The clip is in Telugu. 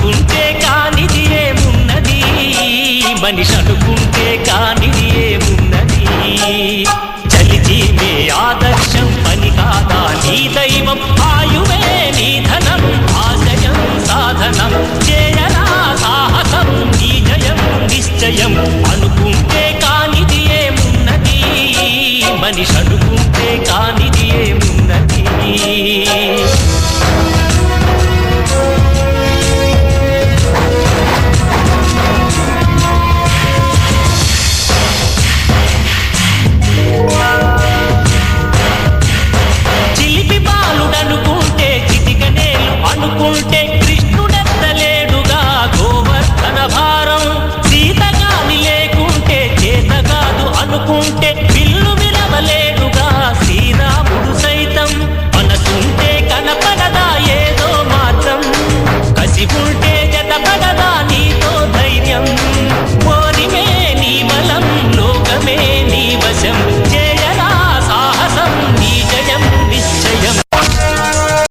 అనుకుంటే కానిది ఏమున్నది, మనిషి అనుకుంటే కానిది ఏమున్నది. చలిచి మే ఆదర్శం పని కాదా నీ దైవం, ఆయువే నీ ధనం ఆశయం సాధనం, చేయరా సాహసం నీ జయం నిశ్చయం. అనుకుంటే కానిది ఏమున్నది, మనిషి అనుకుంటే కానిది ఏమున్నది. చిలిపి బాలుడనుకుంటే చిటికనేలు అనుకుంటే కృష్ణుడెత్తలేడుగా గోవర్ధన భారం. సీతగాని లేకుంటే చేత కాదు అనుకుంటే విల్లు విలవలేడుగా శ్రీరాముడు సైతం. మనసుంటే కనపడదా ఏదో మాత్రం, కసి ఉంటే